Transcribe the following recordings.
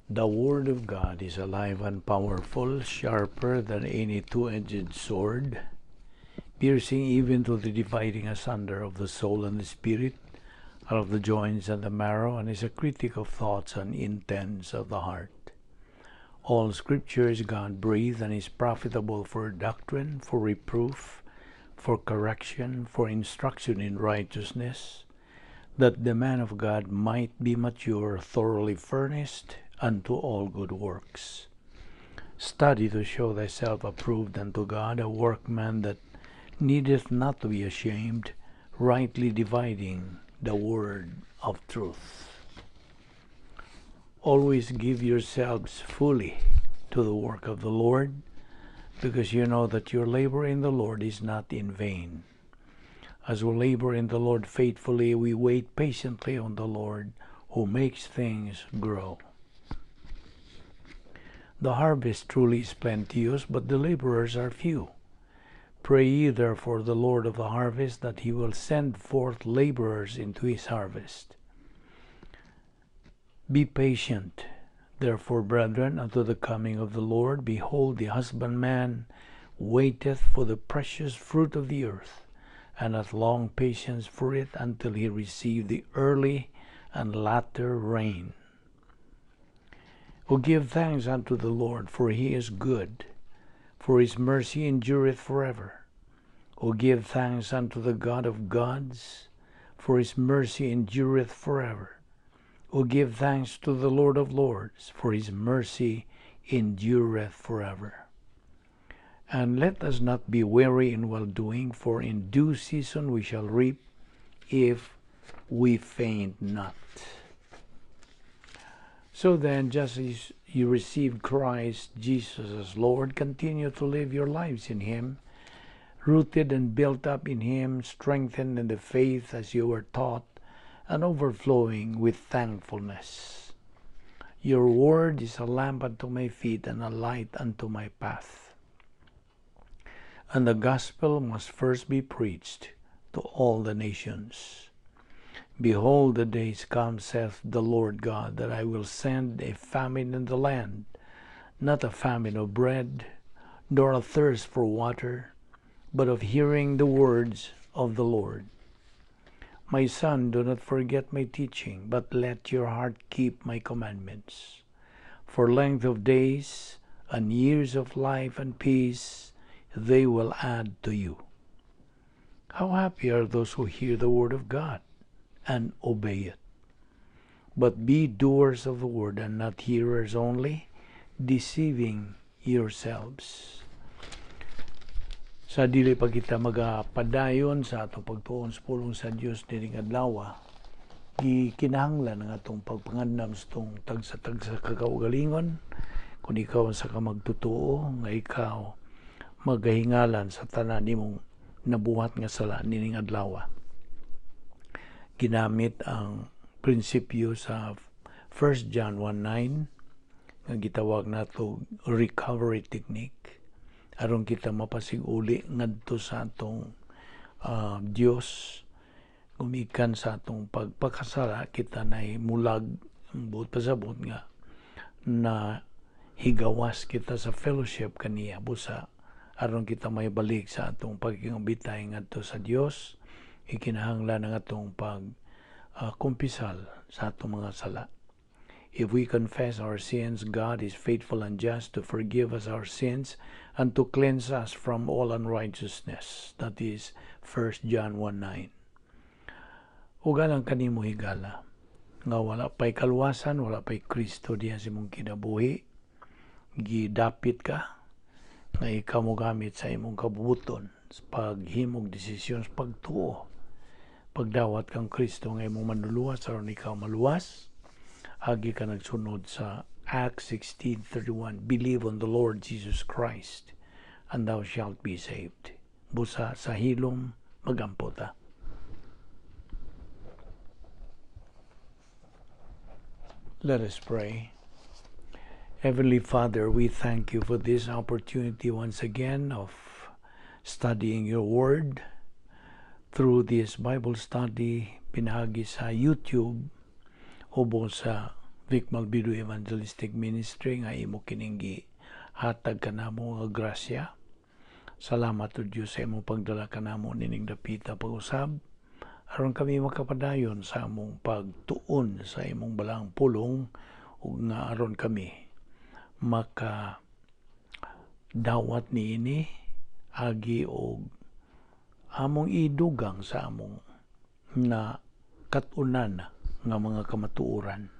The Word of God is alive and powerful, sharper than any two-edged sword, piercing even to the dividing asunder of the soul and the spirit, out of the joints and the marrow, and is a critic of thoughts and intents of the heart. All Scripture is God-breathed and is profitable for doctrine, for reproof, for correction, for instruction in righteousness, that the man of God might be mature, thoroughly furnished unto all good works. Study to show thyself approved unto God, a workman that needeth not to be ashamed, rightly dividing the word of truth. Always give yourselves fully to the work of the Lord, because you know that your labor in the Lord is not in vain. As we labor in the Lord faithfully, we wait patiently on the Lord, who makes things grow. The harvest truly is plenteous, but the laborers are few. Pray ye therefore the Lord of the harvest, that he will send forth laborers into his harvest. Be patient, therefore, brethren, unto the coming of the Lord. Behold, the husbandman waiteth for the precious fruit of the earth, and hath long patience for it, until he receive the early and latter rain. O give thanks unto the Lord, for he is good, for his mercy endureth forever. O give thanks unto the God of gods, for his mercy endureth forever. O give thanks to the Lord of lords, for his mercy endureth forever. And let us not be weary in well-doing, for in due season we shall reap, if we faint not. So then, just as you receive Christ Jesus as Lord, continue to live your lives in him, rooted and built up in him, strengthened in the faith as you were taught, and overflowing with thankfulness. Your word is a lamp unto my feet and a light unto my path. And the gospel must first be preached to all the nations. Behold, the days come, saith the Lord God, that I will send a famine in the land, not a famine of bread, nor a thirst for water, but of hearing the words of the Lord. My son, do not forget my teaching, but let your heart keep my commandments. For length of days and years of life and peace they will add to you. How happy are those who hear the word of God and obey it. But be doers of the word and not hearers only, deceiving yourselves. Sa dili pa kita magapadayon sa atong pagtuon sa pulong sa Dios dining adlaw, gikinahanglan ang atong pagpangandam sa itong tagsa-tagsa kakaugalingon, kung ikaw sa ka magtutuo nga ikaw magahingalan sa tanan nimong nabuhat nga sala nining adlaw. Ginamit ang prinsipyo sa 1 John 1:9 nga gitawag nato recovery technique, aron kita mapasiguli ngadto sa atong Dios, gumikan sa atong pagpakasala. Kita nay mulag buot pasabot nga na higawas kita sa fellowship kaniya busa, aron kita may balik sa atong pagkingabitay ngadto sa Dios. Ikinahanglan ang atong kumpisal sa atong mga sala. If we confess our sins, God is faithful and just to forgive us our sins and to cleanse us from all unrighteousness. That is 1 John 1:9. Ugalang kanimo higala nga wala pa'y kalwasan, wala pa'y Kristo diya sa imong kinabuhi. Gidapit ka nga ikaw mo gamit sa imong kabubuton sa paghimog desisyon sa pagtuo, pagdawat kang Kristo nga imong manluluwas aron ikaw maluwas. Agi ka nagsunod sa Acts 16:31, believe on the Lord Jesus Christ and thou shalt be saved. Busa sa hilom magampota. Let us pray. Heavenly Father, we thank you for this opportunity once again of studying your word through this Bible study pinagi sa YouTube o sa Vic Balbido Evangelistic Ministry nga imo kining hatag kanamo nga grasya. Salamat to Diyos sa imong pagdala kanamo nining dapita pag-usab aron kami makapadayon sa among pagtuon sa imong balang pulong ug nga aron kami maka dawat niini agi og among idugang sa among na katunan nga mga kamatuoran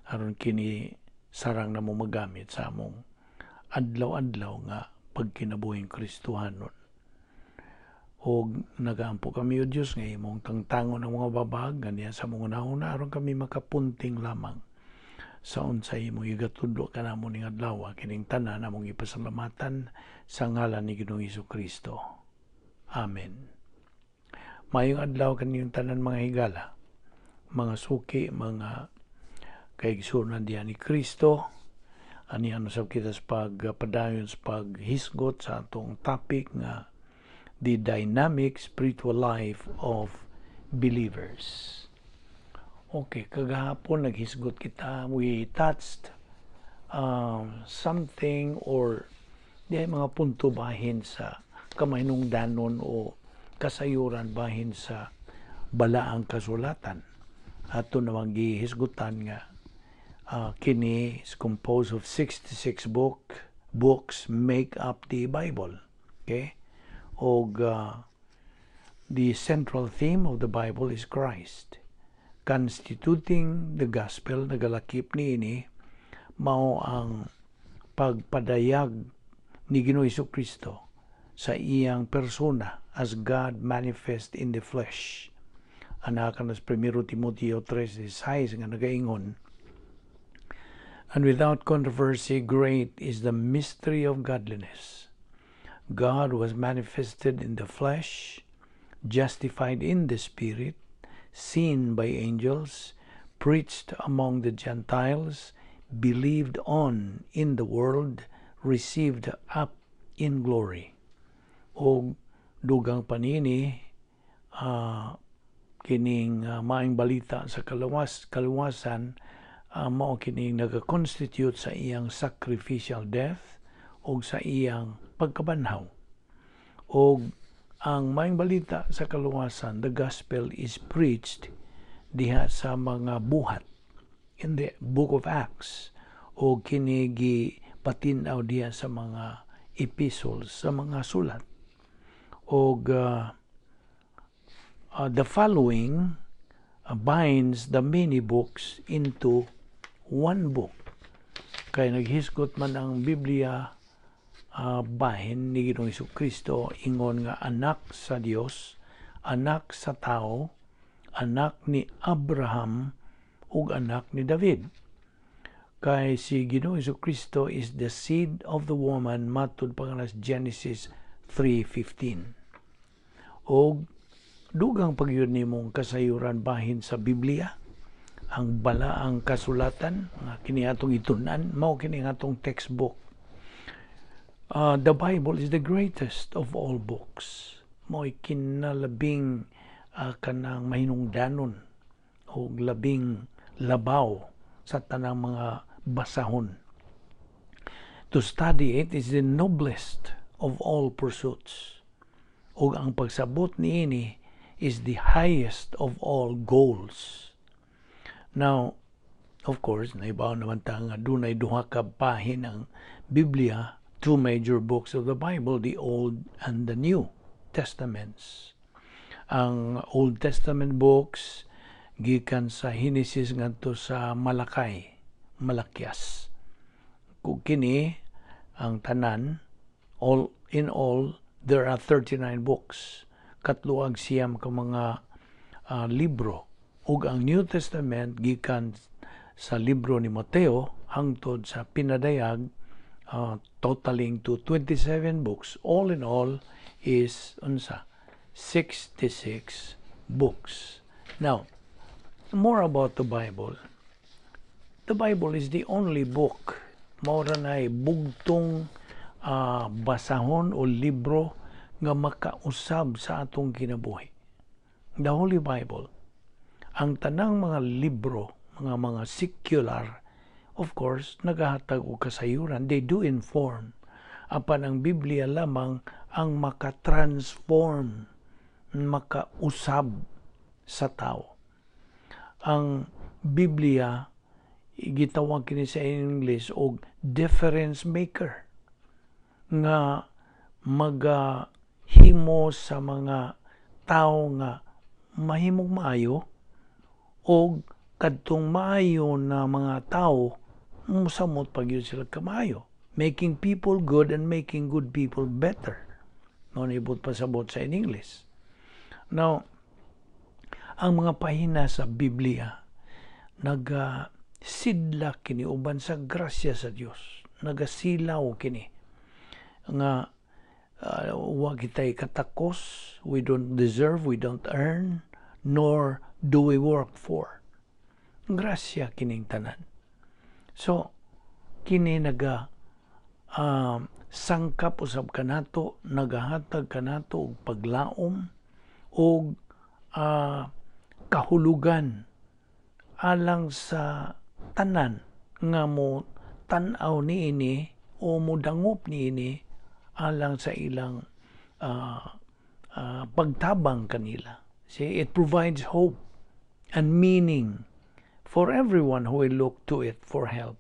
aron kini sarang namo magamit sa among adlaw-adlaw nga pagkinabuhing Kristohanon. O nagaampo kami o Diyos nga imong tangtangon ng mga babag ganiya sa mga nauna aron kami makapunting lamang sa unsay imong igatudo kanamo ning adlaw kining tanan among ipasalamatan sa ngalan ni Ginoong Hesukristo. Amen. Mayong adlaw kaniyong tanan mga higala, mga suki, mga kaigsunan diyan ni Kristo. Ani ano sa kita sa pagpadayon sa paghisgot sa atong topic nga the dynamic spiritual life of believers. Okay, kagahapon naghisgot kita, we touched something or di mga punto bahin sa kamahinungdanon o kasayuran bahin sa balaang kasulatan. Ato namang gihisgutan nga kini is composed of 66 books make up the Bible. Okay? Og the central theme of the Bible is Christ. Constituting the gospel, nagalakip niini mao ang pagpadayag ni Ginoong Hesukristo sa iyang persona as God manifest in the flesh. Anakan nas 1 Timoteo 3:6 nga nagaingon, and without controversy, great is the mystery of godliness. God was manifested in the flesh, justified in the Spirit, seen by angels, preached among the Gentiles, believed on in the world, received up in glory. O dugang panini, kining maayong balita sa kaluwasan, mao kining nagakonstitute sa iyang sacrificial death o sa iyang pagkabanhaw. O ang maayong balita sa kaluwasan, the gospel is preached diha sa mga buhat in the book of Acts o kini gipatinaw diha sa mga epistles, sa mga sulat. O the following binds the many books into one book. Kaya naghisgot man ang Biblia bahin ni Ginoong Hesukristo ingon nga anak sa Dios, anak sa tao, anak ni Abraham ug anak ni David. Kay si Ginoong Hesukristo is the seed of the woman matud pangalas Genesis 3:15. Og dugang pagyud nimong kasayuran bahin sa Biblia ang balaang kasulatan nga kini atong itun-an mao kini atong textbook. The Bible is the greatest of all books. Mo'y kinalabing kanang mahinungdanon o labing labaw sa tanang mga basahon. To study it is the noblest of all pursuits. O ang pagsabot niini is the highest of all goals. Now, of course, naibaw naman ta nga dunay duha ka bahin ang Biblia, two major books of the Bible, the Old and the New Testaments. Ang Old Testament books gikan sa Genesis ngadto sa Malakyas. Kung kini ang tanan, all in all there are 39 books. Katluag siyam ka mga libro. Ug ang New Testament gikan sa libro ni Mateo hangtod sa pinadayag, totaling to 27 books. All in all is 66 books. Now, more about the Bible. The Bible is the only book maura na bugtong basahon o libro nga makausab sa atong kinabuhi. The Holy Bible. Ang tanang mga libro, mga secular, of course, nagahatag og kasayuran. They do inform. Apan ang Biblia lamang ang makatransform, makausab sa tao. Ang Biblia, gitawag kini sa English og difference maker, nga magahimo sa mga tao nga mahimong maayo, o kadtong maayo na mga tao musamot pag yun sila kamayo, making people good and making good people better. No, ibut pasabot sa in English. Now, ang mga pahina sa Biblia nagasidla kini uban sa grasya sa Dios, nagasilaw kini nga wa kitay katakos, we don't deserve, we don't earn, nor do we work for. Grasya kining tanan. So kini sangkap usab kanato, nagahatag kanato og paglaom og kahulugan alang sa tanan nga mo tan-aw niini o mo dangop niini alang sa ilang pagtabang kanila. See, it provides hope and meaning for everyone who will look to it for help.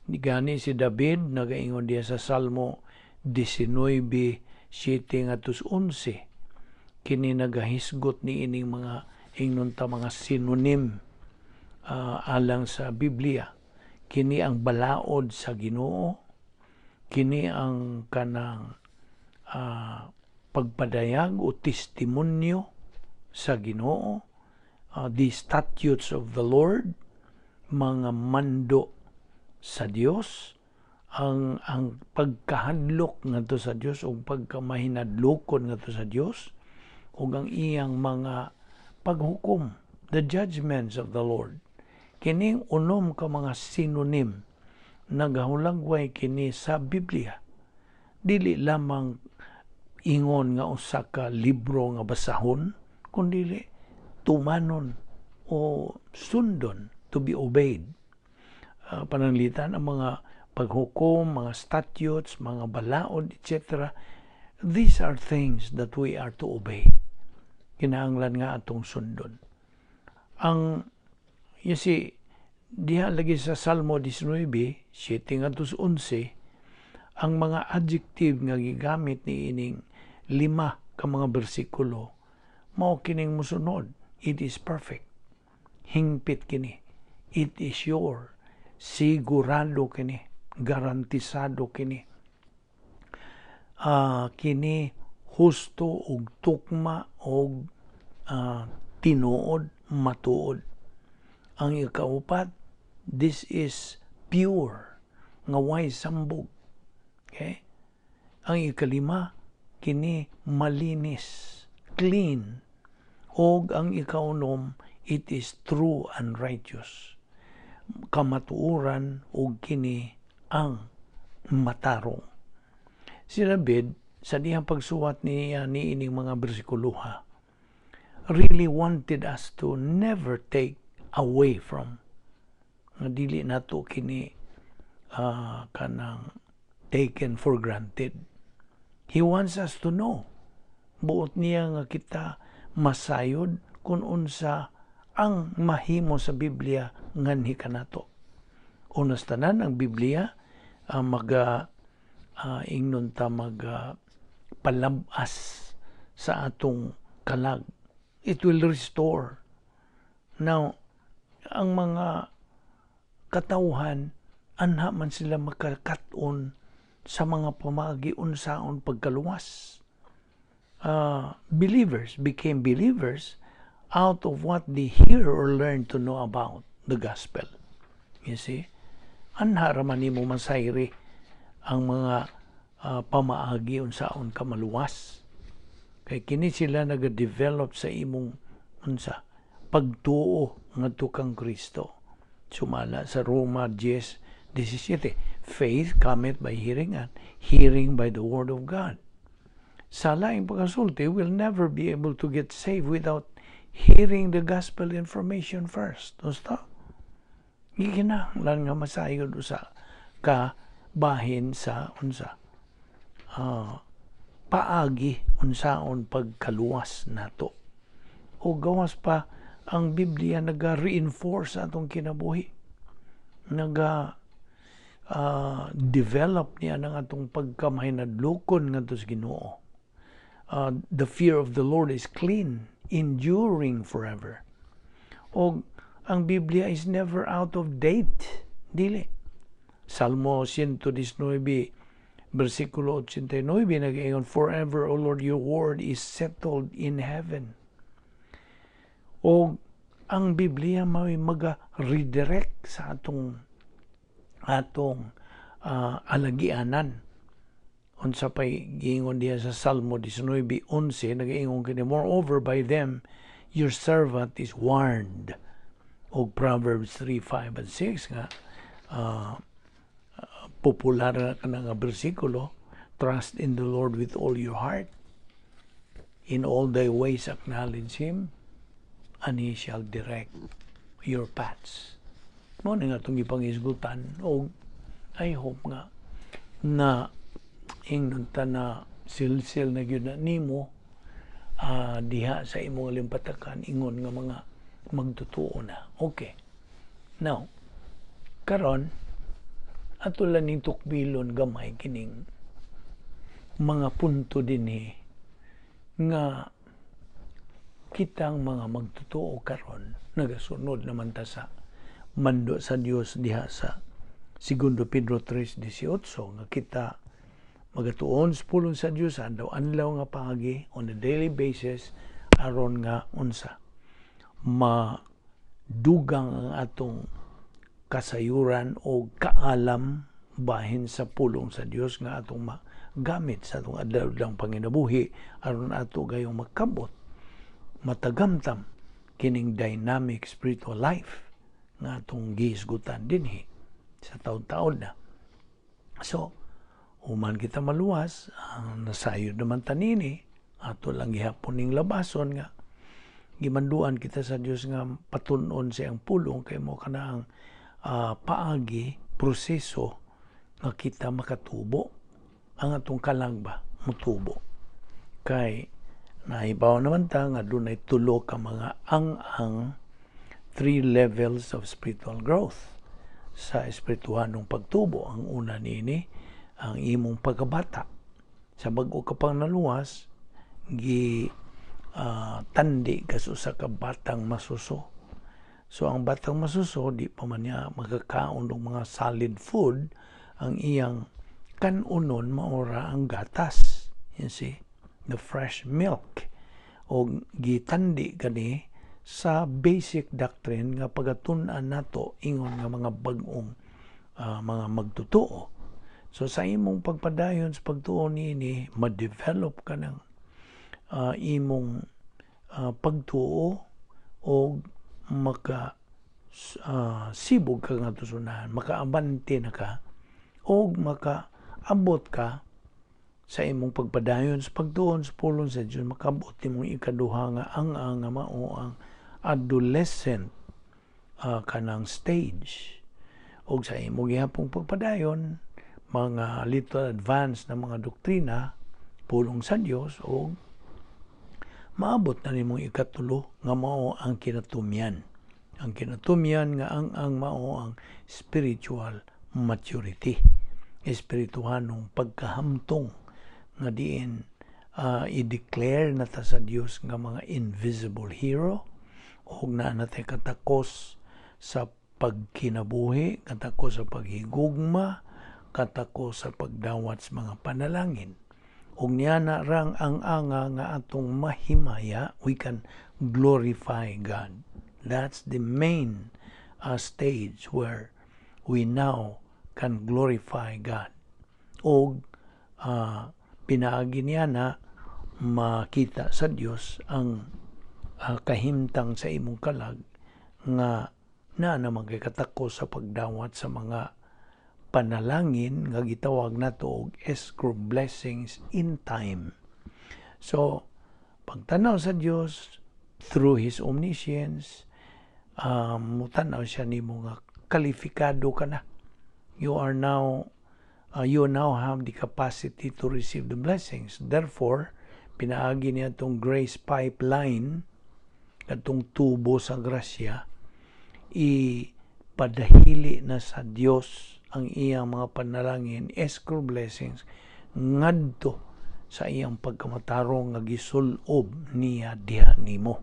Gani si David nagaingon diya sa Salmo 19:7-11, kini nagahisgot ni ining mga ingnunta mga synonym alang sa Biblia. Kini ang balaod sa Ginoo, kini ang kanang pagpadayag o testimonyo sa Ginoo, the statutes of the Lord, mga mando sa Dios, ang pagkahadlok ngadto sa Dios o pagkamahinadlokon ngadto sa Dios, ug ang iyang mga paghukom, the judgments of the Lord. Kining unom ka mga synonym nagahulagway kini sa Biblia. Dili lamang ingon nga usa ka libro nga basahon, kundi tumanon o sundon, to be obeyed. Pananglitan ang mga paghukom, mga statutes, mga balaod, etc. These are things that we are to obey. Kinahanglan nga atong sundon. Ang diha lagi sa Salmo 19:7-11, ang mga adjective nga gigamit ni ining 5 ka mga bersikulo mao kining musunod. It is perfect. Hingpit kini. It is sure. Sigurado kini. Garantisado kini. Kini husto ug tukma ug tinuod, matuod. Ang ikaupat, this is pure, nga way sambog. Okay? Ang ikalima, kini malinis, clean. Og ang ikaunom, it is true and righteous. Kamatuoran og kini ang matarong. Si David, sa diyang pagsuwat niya ni ining mga bersikuluha, really wanted us to never take away from, nga dili nato kini kanang taken for granted. He wants us to know. Buot niya nga kita masayod kung unsa ang mahimo sa Biblia nganhi kanato. Unas tanan ang Biblia ingnon ta palabas sa atong kalag. It will restore. Now, ang mga katawhan, anha man sila makakaton sa mga pamagi unsaon pagkaluwas. Believers became believers out of what they hear or learn to know about the gospel. You see? Anha raman nimo masayri ang mga pamaagi unsaon ka maluwas. Kay kini sila nag-develop sa imong pagtuo ngadto kang Kristo. Sumala sa Roma 10:17, faith cometh by hearing, and hearing by the word of God. Sa laing pagkasulti, will never be able to get saved without hearing the gospel information first. Basta, gikinahanglan nga masayod usa ka bahin sa unsa paagi unsaon pagkaluwas nato. O gawas pa ang Biblia naga-reinforce atong kinabuhi. Develop niya ng atong pagkamahinadlokon ngadto sa Ginoo. The fear of the Lord is clean, enduring forever. O ang Biblia is never out of date. Dili. Salmo 119, versikulo 89, nag-iingon, forever, O Lord, your word is settled in heaven. O ang Biblia may maga-redirect sa atong alagianan. Unsa pay giingon diha sa Salmo 19:11, nag-iingon kini, moreover by them your servant is warned. O Proverbs 3:5 and 6 nga popular na nga bersikulo, trust in the Lord with all your heart, in all thy ways acknowledge him, and he shall direct your paths. Mo nga itong ipangisgutan, o I hope nga na ingnon ta na silsil na gyud na nimo diha sa imong limpatakan ingon nga mga magtutuo na. Okay. Now, karon ato lang ning tukbilon gamay kining mga punto dinhi nga kitang mga magtutuo karon nagasunod naman ta sa mando sa Dios diha sa 2 Pedro 3:18 nga kita magatuon sa pulong sa Dios adlaw nga paagi on a daily basis aron nga unsa madugang ang atong kasayuran o kaalam bahin sa pulong sa Dios nga atong magamit sa atong adlaw-adlaw panginabuhi aron ato gayong makabot matagamtam kining dynamic spiritual life nga atong gihisgutan dinhi sa taon-taon na. So, human kita maluwas, nasayod naman tanini, ato lang gihapon ning labason nga gimanduan kita sa Dios nga patunon sa iyang pulong kay mo kana ang paagi proseso nga kita makatubo ang atong kalagba mutubo kay nahibaw naman ta nga dunay tulo ka mga ang 3 levels of spiritual growth sa espirituhanong pagtubo. Ang una nini ang imong pagkabata sa bag-o ka pang naluwas tandi ka sa kabatang masuso. So ang batang masuso di pa man niya magkakaon ng mga solid food, ang iyang kanunon maora ang gatas, you see, the fresh milk. O gitandi gani sa basic doctrine nga pagatun-an nato ingon nga mga bag-ong mga magtutuo. So sa imong pagpadayon sa pagtuo niini ma-develop ka ng imong pagtuo o sibog ka nga tusunahan, makaabante na ka o makaabot ka sa imong pagpadayon sa pagtuon sa pulong sa Diyos, makaabot imong ikaduha nga ang mao ang adolescent kanang stage. O sa imong gihapong pagpadayon, mga little advanced na mga doktrina, pulong sa Diyos, o maabot na nimong ikatulo nga mao ang kinatumyan. Ang kinatumyan nga ang mao ang spiritual maturity. Espirituhanong pagkahamtong nga diin i-declare na ta sa Dios nga mga invisible hero o na natay katakos sa pagkinabuhi, katakos sa paghigugma, katakos sa pagdawat sa mga panalangin. Ug niya na rang ang anga nga atong mahimaya, we can glorify God. That's the main stage where we now can glorify God. O pinaagi niya na makita sa Dios ang kahimtang sa imong kalag nga naman kay katakos sa pagdawat sa mga panalangin nga gitawag nato og escrow blessings in time. So pagtanaw sa Dios through His omniscience, mutanaw siya nimo nga kalifikado ka na. You now have the capacity to receive the blessings. Therefore, pinaagi niya itong grace pipeline, itong tubo sa grasya, ipadahili na sa Dios ang iyang mga panalangin, escrow blessings, ngadto sa iyang pagkamatarong nga gisulob niya diha nimo.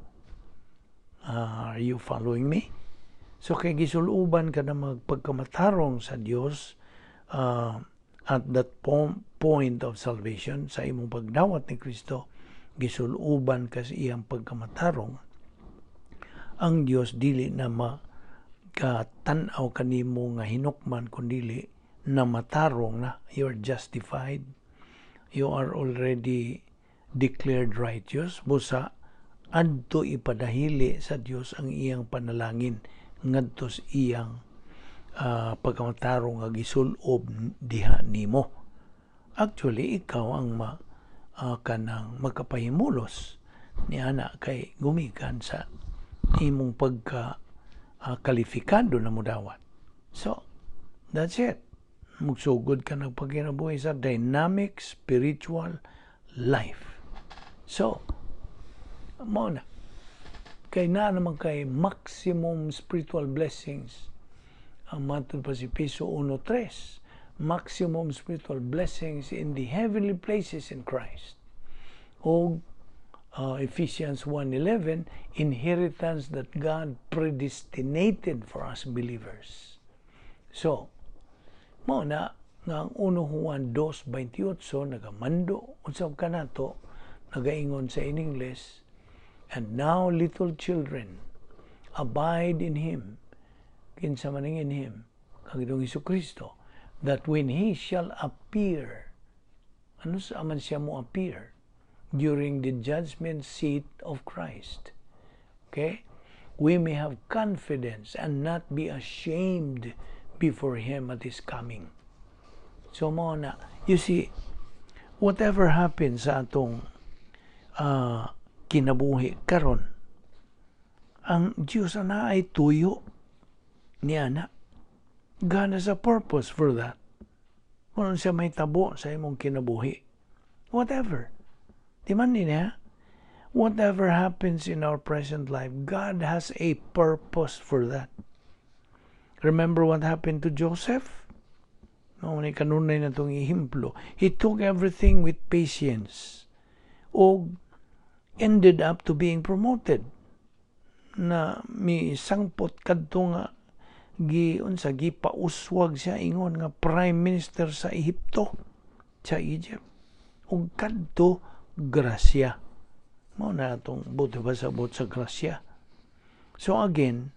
Are you following me? So kay gisuloban ka na magpagkamatarong sa Dios at that point of salvation, sa imong pagdawat ni Kristo, gisuloban ka sa iyang pagkamatarong, ang Dios dili na makatanaw kanimo nga hinukman, kundili na matarong na. You're justified. You are already declared righteous. Busa, adto ipadahili sa Dios ang iyang panalangin ngadto sa iyang pagkamatarong nga gisulob diha nimo. Actually, ikaw ang kanang magkapahimulos ni ana kay gumikan sa imong kalifikado na mudawat. So, that's it. Mugsugod ka ng pagkinabuhi sa dynamic spiritual life. So, mao na. Kay na naman kay maximum spiritual blessings. Ang matod pa si Piso 1:3. Maximum spiritual blessings in the heavenly places in Christ. O Ephesians 1:11, inheritance that God predestinated for us believers. So, mao na nga ang 1 Juan 2:28 nagamando unsab kanato, nagaingon sa in English, and now little children, abide in Him, kinsa maning in Him, kagidong Jesucristo, that when He shall appear, ano sa man siya mo appear? During the judgment seat of Christ. Okay? We may have confidence and not be ashamed before Him at His coming. So, mo na, you see, whatever happens sa atong kinabuhi karon, ang Diyos na ay tuyo niya na. God has a purpose for that. Kung siya may tabo sa imong kinabuhi. Whatever. Di man niya? Whatever happens in our present life, God has a purpose for that. Remember what happened to Joseph? Noong kanunay na itong ihimplo. He took everything with patience. O ended up to being promoted. Na mi sangpot kadto nga gipauswag siya ingon nga prime minister sa Ehipto, sa Egypt. O kadto grasya. Mao na itong buti ba sa grasya. So again,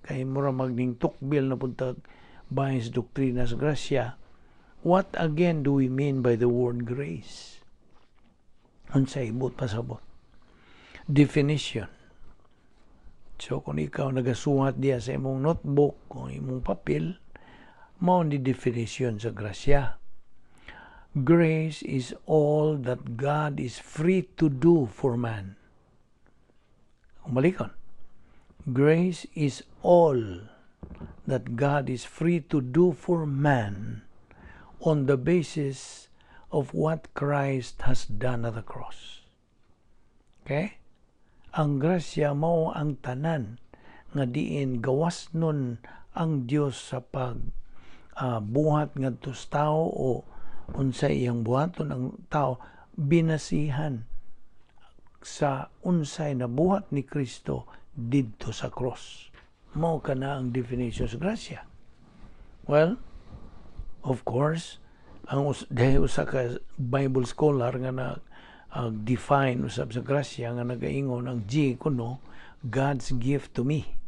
kay mura magning tukbil na puntag bahin sa doktrina sa grasya, what again do we mean by the word grace? Unsay ibot pasabot? Definition. So kung ikaw nagasuhat diya sa imong notebook o imong papel, mao ni definition sa grasya. Grace is all that God is free to do for man. Umalikon. Grace is all that God is free to do for man on the basis of what Christ has done at the cross. Okay? Ang grasya mao ang tanan nga diin gawas nun ang Dios sa buhat ngadto sa tao o unsay iyang buhaton ang tao, binasihan sa unsay na buhat ni Kristo didto sa cross. Mao kana ang definition sa grasya. Well, of course, dahil usa ka Bible scholar nga define usab sa grasya nga nagaingon ang G kuno, God's gift to me.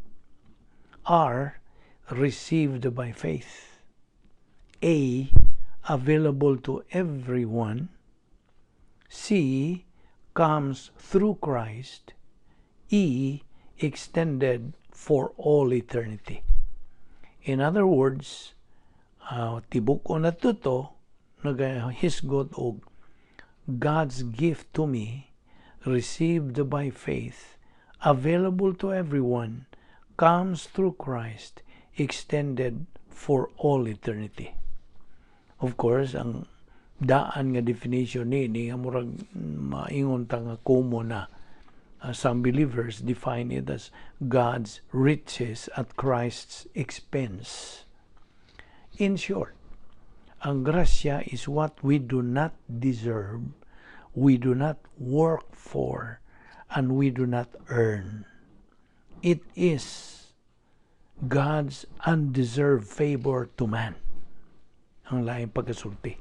R, received by faith. A, available to everyone. C, comes through Christ. E, extended for all eternity. In other words, tibok ko na to, nagahisgot og God's gift to me, received by faith, available to everyone, comes through Christ, extended for all eternity. Of course, ang daan nga definition ni nga murag maingon ta nga common na. Some believers define it as God's riches at Christ's expense. In short, ang grasya is what we do not deserve, we do not work for, and we do not earn. It is God's undeserved favor to man. Ang laing pagkasulti.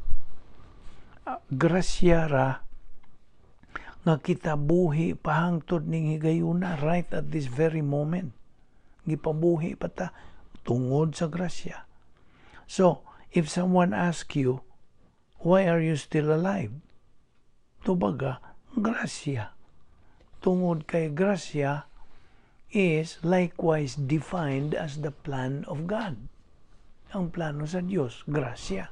Grasya ra nga kita buhi pahangtod ning higayuna right at this very moment. Gipabuhi pa ta tungod sa grasya. So, if someone asks you, why are you still alive? Tubaga, grasya. Tungod kay grasya is likewise defined as the plan of God. Ang plano sa Diyos, grasya.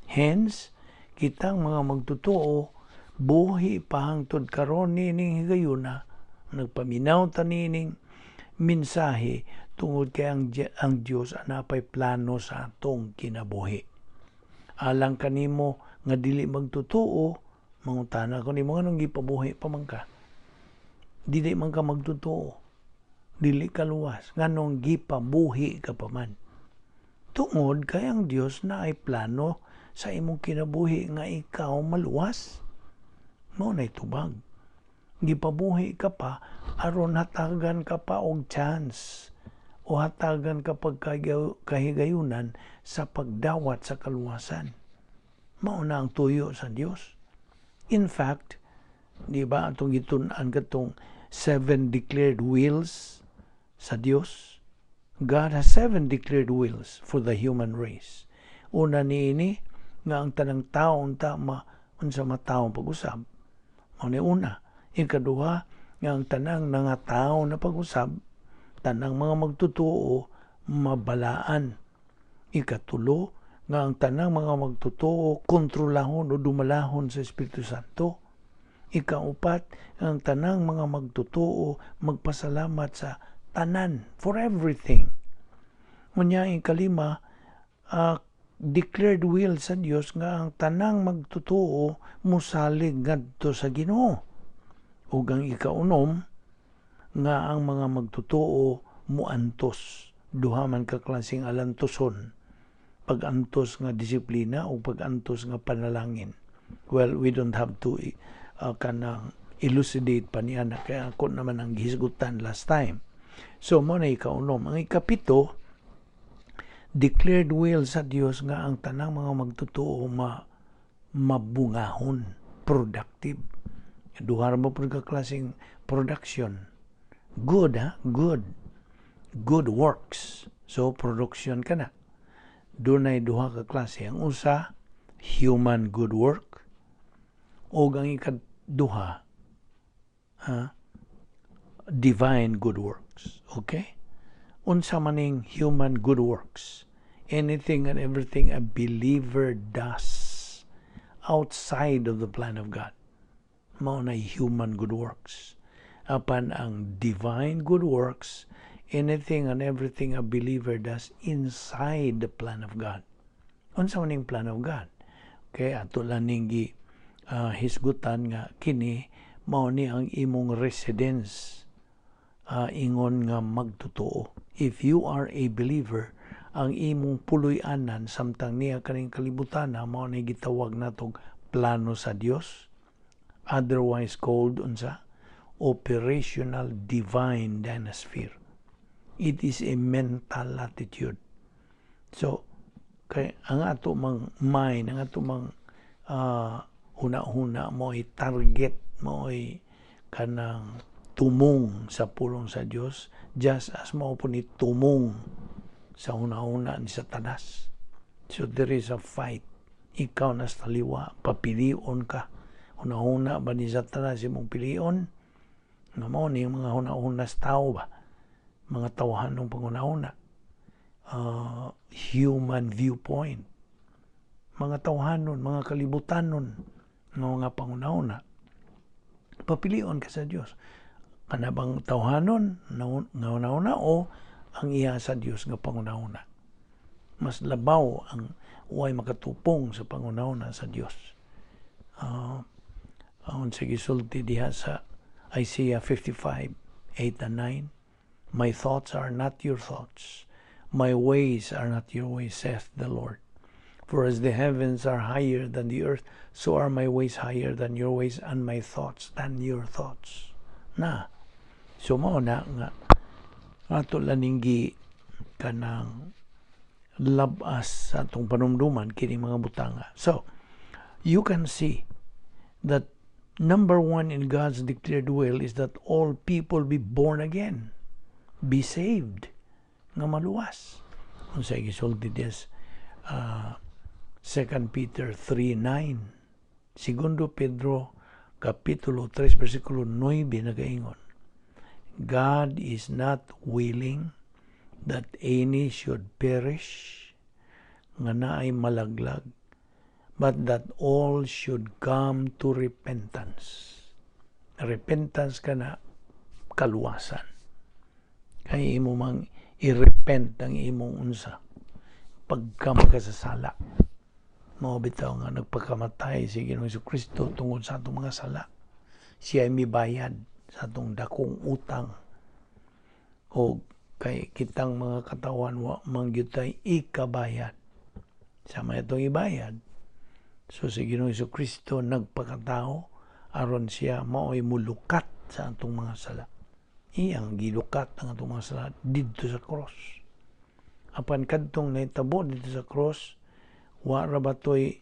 Hence, kitang mga magtutuo, buhi pahangtod karon nining higayuna, nagpaminaw ta nining mensahe tungod kay ang Dios anapay plano sa atong kinabuhi. Alang kanimo nga dili magtutuo, mangutana ko nimo nganong gipabuhi pa man ka. Dili man ka magtutuo. Dili ka luwas nganong gipabuhi ka pa man. Tungod kay ang Dios na ay plano sa imong kinabuhi nga ikaw maluwas. Mao nay tubag. Gipabuhi ka pa aron hatagan ka pa og chance o hatagan ka kahigayunan sa pagdawat sa kaluwasan. Mao na ang tuyo sa Dios. In fact, di ba atong gitun-an katong 7 declared wills sa Dios? God has 7 declared wills for the human race. Una niini nga ang tanang taon unsa mataong pag-usab. Mao ni una. Ikaduha nga ang tanang nga tawo na pag-usab, tanang mga magtutuo mabalaan. Ikatulo nga ang tanang mga magtutuo kontrolahon o dumalahon sa Espiritu Santo. Ikaupat nga ang tanang mga magtutuo magpasalamat sa tanan for everything. Unya ikalima, declared will sa Dios nga ang tanang magtutuo musalig ngadto sa Ginoo. Ug ang ikaunom nga ang mga magtutuo muantos. Duha man ka klaseng alantoson. Pag-antos nga disiplina o pag-antos nga panalangin. Well, we don't have to kanang elucidate pa niya na kaya ako naman ang gihisgutan last time. So, mo na ikaunom. Ang ikapito, declared will sa Dios nga ang tanang mga magtutuo mabungahon, productive. Duha mo po ka klaseng production. Good, ha? Good. Good works. So, production ka na. Doon ay duha ka klase. Ang usa, human good work. O ang ikaduha, divine good works. Okay? Unsa maning human good works? Anything and everything a believer does outside of the plan of God. Mao na human good works. Apan ang divine good works, anything and everything a believer does inside the plan of God. Unsa maning plan of God? Okay, ato lang ning hisgutan nga kini mao ni ang imong residence. Ingon nga magtutuo. If you are a believer, ang imong puloy-anan samtang niya kaning kalibutan mao ni gitawag natong plano sa Dios, otherwise called unsa operational divine dynasphere. It is a mental attitude. So kay ang ato mang mind, ang ato mang huna-huna mo ay target mo ay kanang tumong sa pulong sa Dios, just as mao po ni tumong sa una-una ni Satanas. So there is a fight. Ikaw na sa taliwa, papilion ka. Una-una ba ni Satanas imong pilion? Nga mao ni mga una-una sa tao ba? Mga tawahan ng panguna-una. Human viewpoint. Mga tawahanon, mga kalibutanon ng mga panguna-una. Papilion ka sa Dios. Kana bang tawhanon nga una-una o ang iya sa Dios nga pangunahuna. Mas labaw ang way makatupong sa pangunahuna sa Dios. Ang sa gisulti diha sa Isaiah 55:8 and 9, my thoughts are not your thoughts, my ways are not your ways, saith the Lord. For as the heavens are higher than the earth, so are my ways higher than your ways, and my thoughts than your thoughts. Na, mao na nga, ato laninggi kanang labas sa atong panumduman kini mga butanga. So, you can see that number one in God's declared will is that all people be born again, be saved, nga maluwas. Kung sa gisulti des, 2 Peter 3:9, Segundo Pedro Kapitulo 3, versikulo 9, nagaingon, God is not willing that any should perish, nga naay malaglag, but that all should come to repentance. Repentance ka na kaluwasan. Kaya imo mang i-repent ang imong unsa pagka magkasasala. Mao bitaw nga nagpakamatay si Ginoong Jesucristo tungod sa atong mga sala. Siya ay mibayad sa atong dakong utang. O kay kitang mga katawan wa mangyutay ikabayad. Sama itong ibayad. So si Ginoong Jesucristo nagpakatao aron siya mao'y mulukat sa atong mga sala. Iyang gilukat ang atong mga sala didto sa cross. Apan kadtong nahitabo dito sa cross, wa ra ba to'y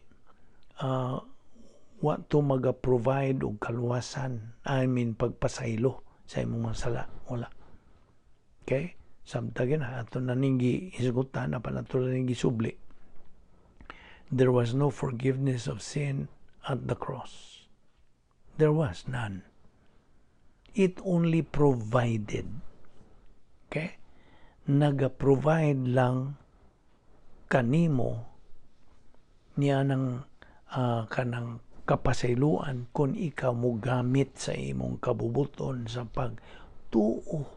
wa to maga-provide og kaluwasan, pagpasaylo sa imong mga sala. Wala. Okay? Samtagin ato naninggi isgutan apan ato naninggi subli. There was no forgiveness of sin at the cross. There was none. It only provided. Okay? Naga-provide lang kanimo niya ng kanang kapasayloan kung ikaw mo gamit sa imong kabubuton sa pagtuo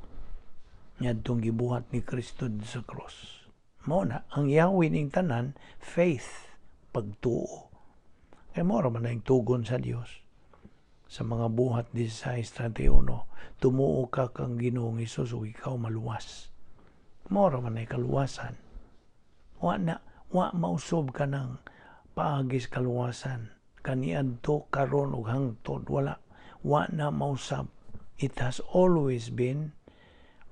niya itong gibuhat ni Kristo sa cross. Mao na, ang Yahweh ning tanan, faith, pagtuo. Kaya mo raman na yung tugon sa Dios. Sa mga buhat 16:31, tumuo ka kang Ginoong Hesus o ikaw maluwas. Mo raman na yung kaluwasan. Wa mausob ka ng paagis kaluwasan. Kaniadto karon ug hangtod, wala. Wa na mausab. It has always been,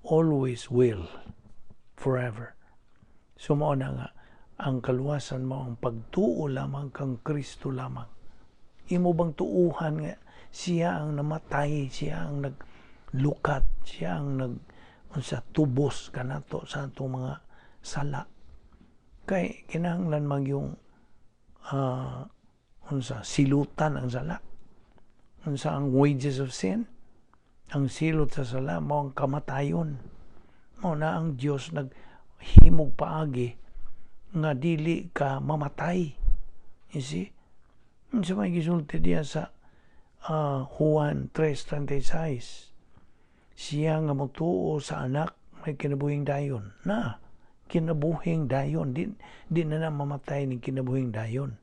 always will, forever. So mao na nga, ang kaluwasan mo ang pagtuo lamang kang Kristo lamang. Imo bang tuuhan nga siya ang namatay, siya ang naglukat, siya ang tubos kanato sa atong mga sala. Kay kinahanglan magyong silutan ang sala. Unsa ang wages of sin? Ang silot sa sala mao ang kamatayon. Mao na ang Dios naghimog paagi nga dili ka mamatay. You see? Unsa may gisulti diya sa Juan 3:36. Siya nga motuo sa anak may kinabuhing dayon. Na kinabuhing dayon, di na mamatay ni kinabuhing dayon.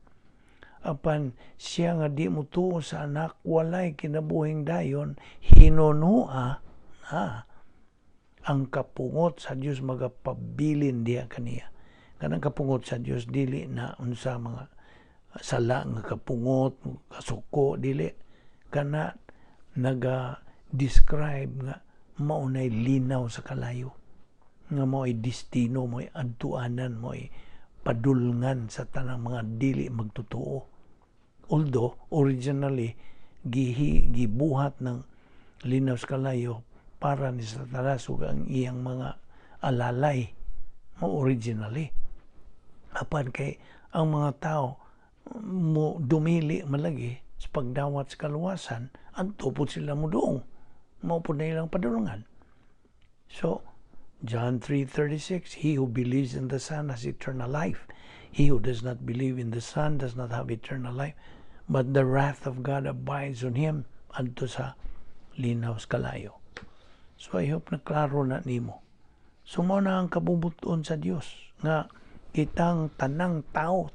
Apan siya nga di motuo sa anak walay kinabuhing dayon, hinunua ang kapungot sa Dios magapabilin diya kaniya. Kanang kapungot sa Dios dili na unsa mga sala nga kapungot, kasuko, dili. Kana naga-describe nga maunay linaw sa kalayo. Nga mo'y destino, mo'y adtuanan, mo'y padulngan sa tanang mga dili magtotoo. Although, originally, gibuhat ng linaw sa kalayo para ni Satanas ug ang iyang mga alalay mo originally. Apan kay ang mga tao mo dumili malagi sa pagdawat sa kaluwasan, adto pud sila mo doong. Mao pud na ilang padulungan. So, John 3:36, he who believes in the Son has eternal life. He who does not believe in the Son does not have eternal life, but the wrath of God abides on him, adto sa linaw sa kalayo. So I hope na klaro na nimo Sumo na ang kabubuton sa Dios nga kitang tanang tao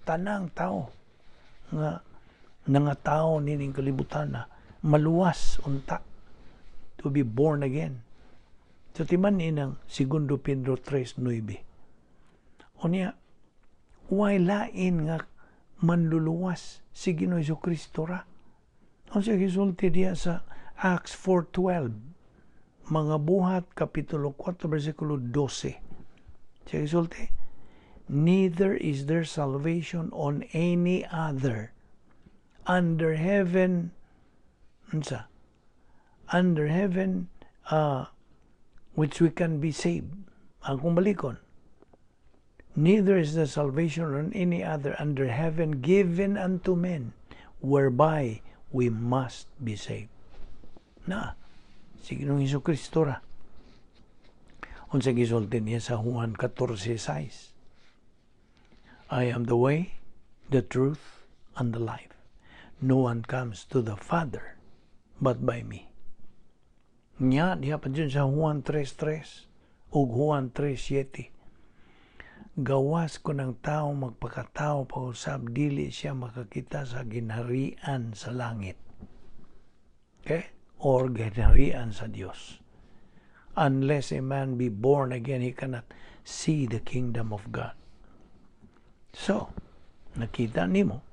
nga tao nining kalibutan na maluwas unta to be born again. So timan inang 2 Pedro 3:9. Unya, way lain nga manluluwas si Ginoong Jesucristo ra. Unsa gisulti diya sa Acts 4:12, mga buhat kapitulo 4 bersikulo 12. Siya gisulti, neither is there salvation on any other under heaven which we can be saved. Ang kumbalikon, neither is there salvation on any other under heaven given unto men whereby we must be saved. Na, si Ginoong Jesucristo ra. Unsa gisulti niya sa Juan 14:6. I am the way, the truth, and the life. No one comes to the Father but by me. Nya, diha pa dyan sa Juan 3:3 o Juan 3:7. Gawas ko ng tao magpakatao pausab dili siya makakita sa ginharian sa langit. Okay? Or ginharian sa Dios. Unless a man be born again, he cannot see the kingdom of God. So, nakita nimo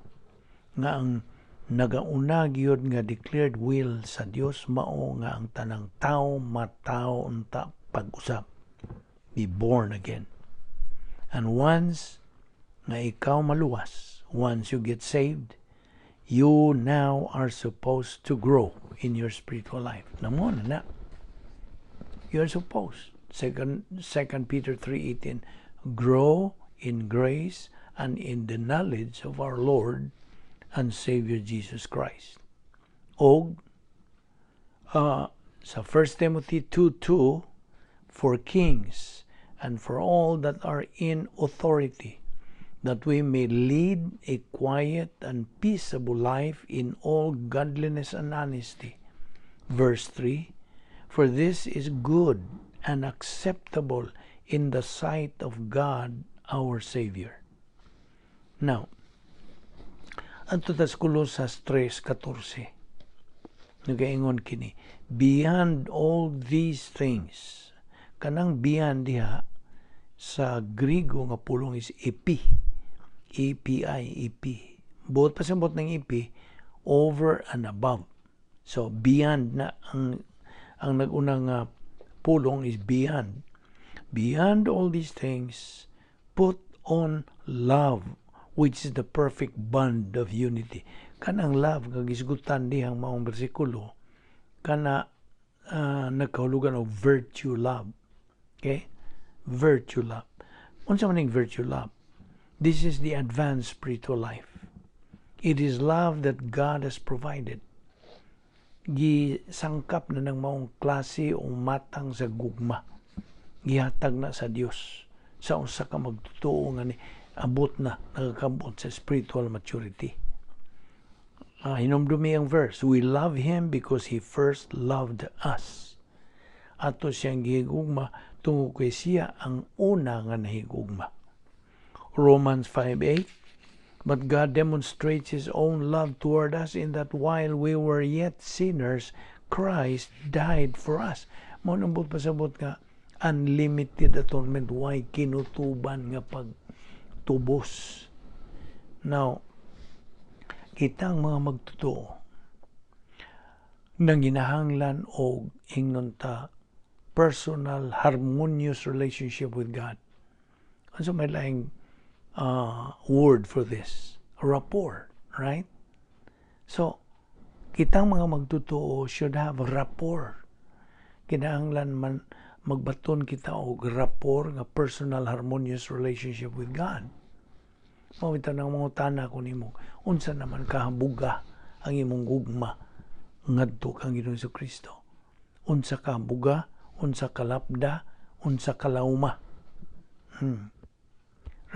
nga ang nagauna gyud nga declared will sa Dios mao nga ang tanang tao matao unta pag-usab, be born again. And once nga ikaw maluwas, once you get saved, you now are supposed to grow in your spiritual life. Namo na. You are supposed. 2 Peter 3:18, grow in grace and in the knowledge of our Lord and Savior Jesus Christ. O sa 1 Timothy 2:2, for kings and for all that are in authority, that we may lead a quiet and peaceable life in all godliness and honesty. Verse 3, for this is good and acceptable in the sight of God our Savior. Now, adto tas Colosas 3:14. Nagaingon kini, beyond all these things, kanang beyond diha sa Griego nga pulong is epi. E-P-I-E-P. Buot pa sabot ng EP, over and above. So, beyond na ang nagunang pulong is beyond. Beyond all these things, put on love, which is the perfect bond of unity. Kanang love, kagisgutan dihang maong bersikulo, kana nagkahulugan of virtue love. Okay? Virtue love. Unsa man ning virtue love? This is the advanced spiritual life. It is love that God has provided. Gisangkap na ng maong klase o matang sa gugma. Gihatag na sa Dios. Sa usa ka magtotoo nga ni abot na, nagakabot sa spiritual maturity. Hinumdumi ang verse, we love Him because He first loved us. Ato siyang gihigugma tungo kay siya ang una nga nahigugma. Romans 5:8, but God demonstrates His own love toward us in that while we were yet sinners, Christ died for us. Mao nang pasabot nga unlimited atonement, why kinutuban nga pagtubos. Now, kitang mga magtotoo nang ginahanglan og ingnon ta personal harmonious relationship with God. Ano may laing word for this? Rapport, right? So, kitang mga magtotoo should have rapport. Kinahanglan man magbaton kita og rapport nga personal harmonious relationship with God. Mawita ng mga tana ko nimo, unsa naman kahabuga ang imong gugma ngadto kang Ginoong Jesucristo. Unsa kahabuga, unsa kalapda, unsa kalauma.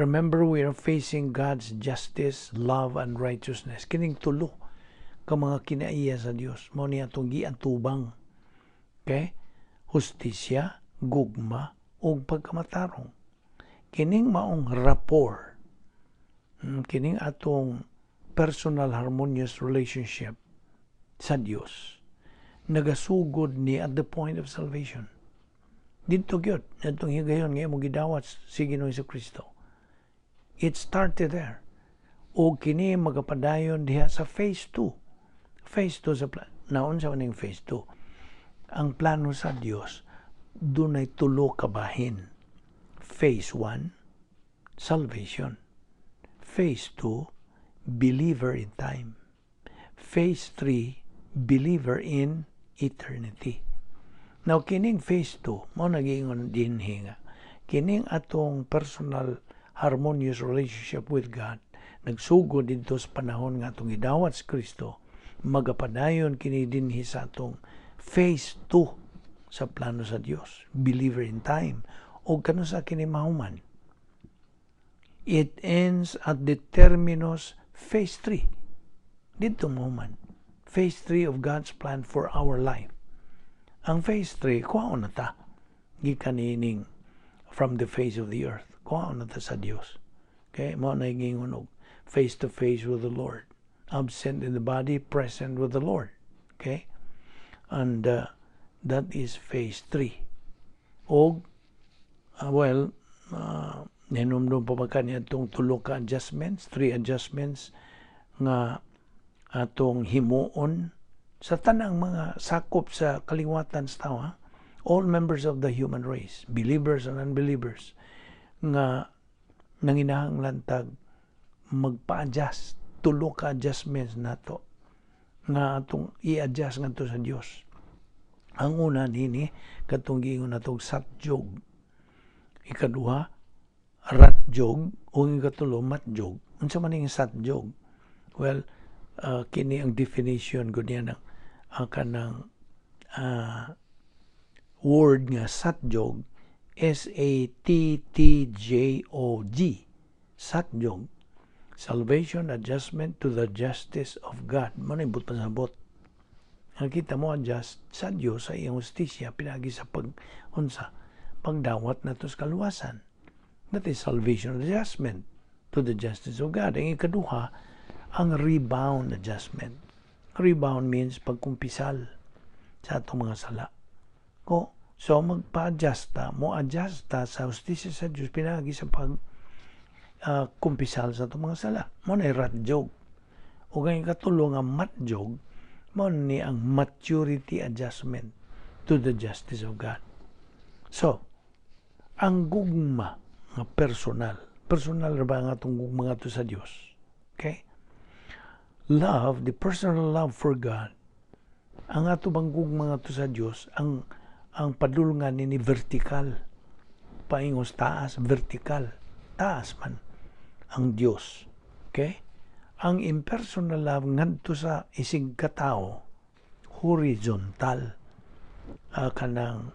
Remember, we are facing God's justice, love, and righteousness. Kining tulo ka mga kinaiya sa Dios. Mao ni atong giatubang. Okay? Hustisya, gugma, ug pagkamatarong. Kining maong rapport, kining atong personal harmonious relationship sa Dios nagasugod ni at the point of salvation. Dito gyud atong higayon nga imong gidawat si Ginoong Jesucristo. It started there. O kini magapadayon diha sa phase 2. Phase 2 sa naon sa maning phase 2. Ang plano sa Dios dunay tulo ka bahin. Phase 1, salvation. Phase 2, believer in time. Phase 3, believer in eternity. Now, kining phase 2, mo nag-iingon din hinga. Kining atong personal harmonious relationship with God, nagsugod dito sa panahon nga atong gidawat sa Kristo, magapadayon kini dinhi sa atong phase 2 sa plano sa Dios, believer in time. O kano sa kini mahuman? It ends at the terminus phase 3. Dito mahuman. Phase 3 of God's plan for our life. Ang phase 3, kuhaon na ta. Gikan ining from the face of the earth. Kuhaon na ta sa Dios. Okay? Mao na gingon og face to face with the Lord. Absent in the body, present with the Lord. Okay? And that is phase 3. Og hinumdum pa ba niya itong tulo ka adjustments, 3 adjustments nga atong himuon sa tanang mga sakop sa kaliwatan sa tao, all members of the human race, believers and unbelievers, nga nanginahanglan tag magpa-adjust, tulo ka adjustments nato nga atong i-adjust ngadto sa Dios. Ang una nini katong giingon natong satjog, ikaduha ratjog, o ikatulo matjog. Unsa man ning satjog? Well, kini ang definition ko niya ng kanang word nga satjog, S-A-T-T-J-O-G, satjog, salvation, adjustment to the justice of God. Manay but pasabot. Nakita mo adjust sa Dios sa iyang justisya pinagi sa pagdawat nato sa kaluwasan. That is salvation adjustment to the justice of God. Ang ikaduha, ang rebound adjustment. Rebound means pagkumpisal sa atong mga sala. So magpa-adjust ta, mo-adjust ta sa justisya sa Diyos pinagi sa kumpisal sa atong mga sala. Mo na ratjog. O ganyan katulong ang matjog, mo ni ang maturity adjustment to the justice of God. So, ang gugma nga personal ba ang atong gugma nga to sa Diyos? Okay? Love, the personal love for God, ang ato bang gugma nga to sa Diyos, ang padulungan ni vertical, paingos taas, vertical, taas man ang Diyos. Okay? Ang impersonal love ngadto sa isig katao, horizontal, kanang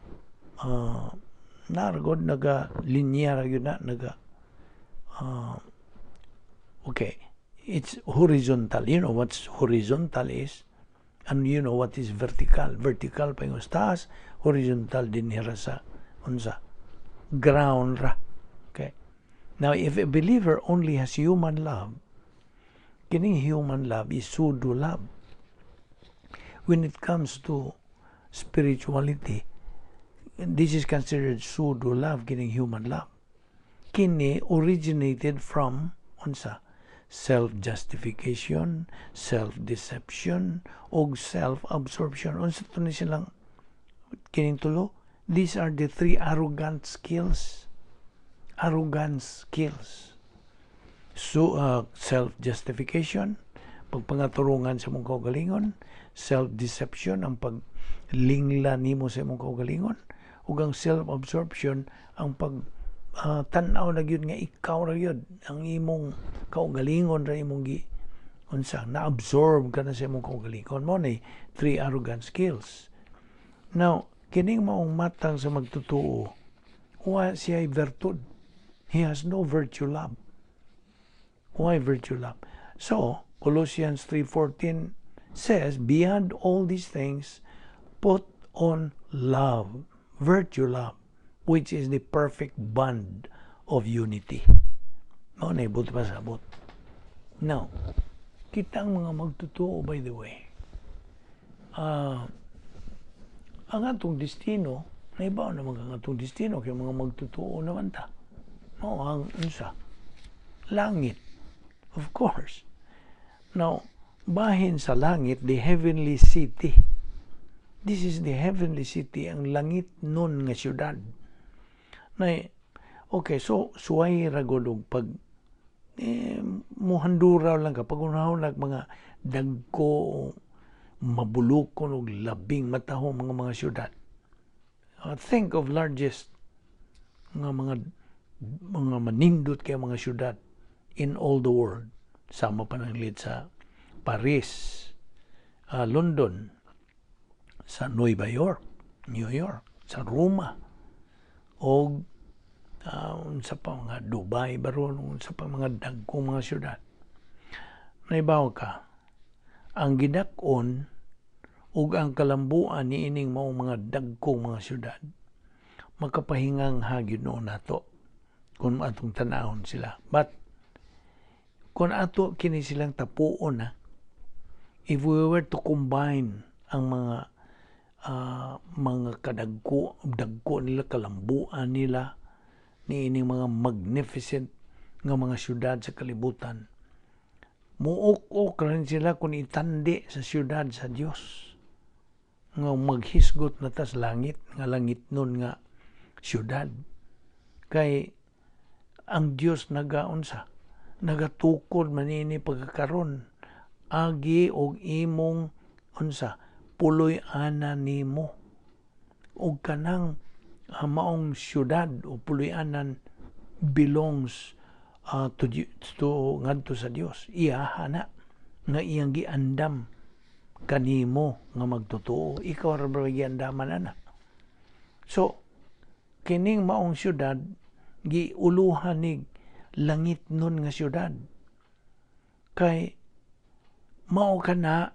naragod naga-linear yun na, okay, it's horizontal. You know what horizontal is, and you know what is vertical. Vertical pa yung taas, horizontal din hira sa ground ra. Okay. Now, if a believer only has human love, kining human love is pseudo love. When it comes to spirituality, this is considered pseudo love, kining human love. Kini originated from self-justification, self-deception, o self-absorption. Unsa to ni silang kining tulo? These are the 3 arrogant skills. Arrogant skills. So, self-justification, pagpangaturungan sa mong kaugalingon, self-deception, ang paglingla nimo sa mong kaugalingon, ug ang self-absorption, ang tanaw na gyud nga ikaw ra gyud ang imong kaugalingon ra imong na-absorb ka na sa imong kaugalingon mo ni 3 arrogant skills. Now, kining maong matang sa magtutuo, wa siya virtud. He has no virtue love. Why virtue love? So, Colossians 3:14 says, beyond all these things, put on love, virtue love, which is the perfect bond of unity. Mao na ibot pasabot. Now, kita ang mga magtotoo, by the way. Ang atong destino, naibaw naman ang atong destino kay mga magtotoo naman ta. No, ang unsa? Langit. Of course. Now, bahin sa langit, the heavenly city. This is the heavenly city, ang langit nun nga syudad. Okay, so suway ragod pag muhanduraw lang ka, pag unahon lang mga dagko, mabulukon o labing mataho mga syudad. Think of largest mga manindot kay mga syudad in all the world. Sama pa ng lid sa Paris, London, sa New York, sa Roma, o sa pa mga Dubai, baron, sa pa mga dagkong mga syudad. Naibaw ka, ang gidakon ug ang kalambuan ni ining mao mga dagkong mga syudad, makapahingang hagyod noon nato kung atong tanahon sila. But kung ato kini silang tapuon na, if we were to combine ang mga dagko nila, kalambuan nila, ni ining mga magnificent nga mga syudad sa kalibutan, muok-ok rin sila kung itandi sa syudad sa Dios nga maghisgot na tas langit, nga langit nun nga syudad. Kay ang Dios nagatukod manini pagkakaron agi og imong puloy-ana nimo og kanang maong syudad o puloy-anan belongs to ngadto sa Dios. Iyaha na nga iyang giandam kanimo nga magtotoo, ikaw ra ba giandaman ana. So kining maong syudad giuluhan ni langit nun nga syudad, kay mao kana